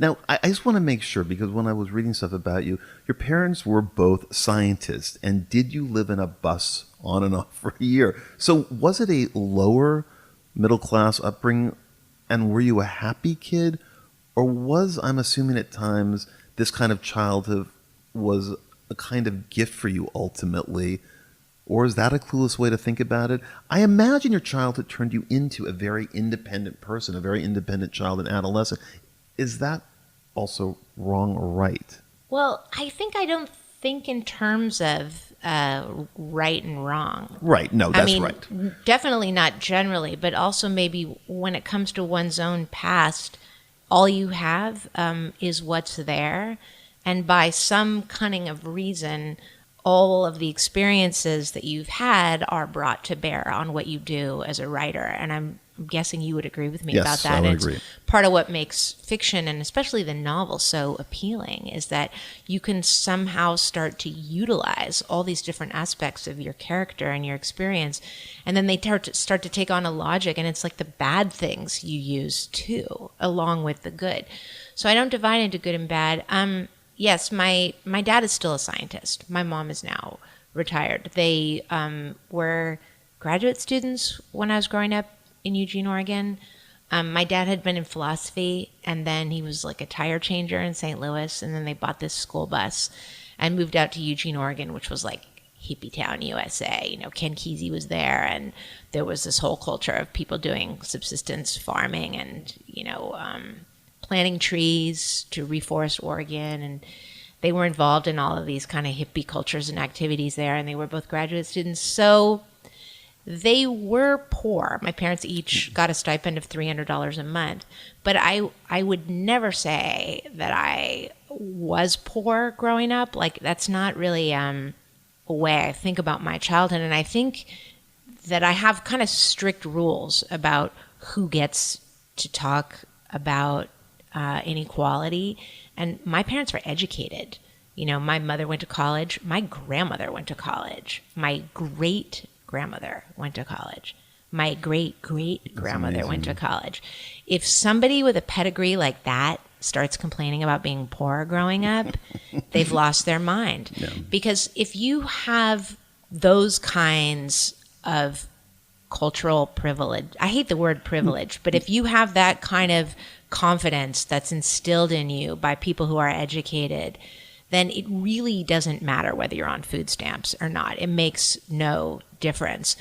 Now, I just want to make sure, because when I was reading stuff about you, your parents were both scientists, and did you live in a bus on and off for a year? So was it a lower middle class upbringing, and were you a happy kid? Or was, I'm assuming at times, this kind of childhood was a kind of gift for you ultimately? Or is that a clueless way to think about it? I imagine your childhood turned you into a very independent person, a very independent child and adolescent. Is that also wrong or right? Well, I don't think in terms of right and wrong. Right. No, that's right. Definitely not generally, but also maybe when it comes to one's own past, all you have is what's there. And by some cunning of reason, all of the experiences that you've had are brought to bear on what you do as a writer. And I'm guessing you would agree with me about that. Yes, I would agree. Part of what makes fiction, and especially the novel, so appealing is that you can somehow start to utilize all these different aspects of your character and your experience. And then they start to take on a logic, and it's like the bad things you use too, along with the good. So I don't divide into good and bad. Yes, my dad is still a scientist. My mom is now retired. They were graduate students when I was growing up in Eugene, Oregon. My dad had been in philosophy, and then he was like a tire changer in St. Louis, and then they bought this school bus and moved out to Eugene, Oregon, which was like hippie town, USA. You know, Ken Kesey was there, and there was this whole culture of people doing subsistence farming and, planting trees to reforest Oregon, and they were involved in all of these kind of hippie cultures and activities there, and they were both graduate students. So they were poor. My parents each got a stipend of $300 a month, but I would never say that I was poor growing up. Like, that's not really a way I think about my childhood, and I think that I have kind of strict rules about who gets to talk about inequality. And my parents were educated. My mother went to college. My grandmother went to college. My great-grandmother went to college. My great-great-grandmother went to college. If somebody with a pedigree like that starts complaining about being poor growing up, they've lost their mind. Yeah. Because if you have those kinds of cultural privilege, I hate the word privilege, but if you have that kind of confidence that's instilled in you by people who are educated, then it really doesn't matter whether you're on food stamps or not. It makes no difference.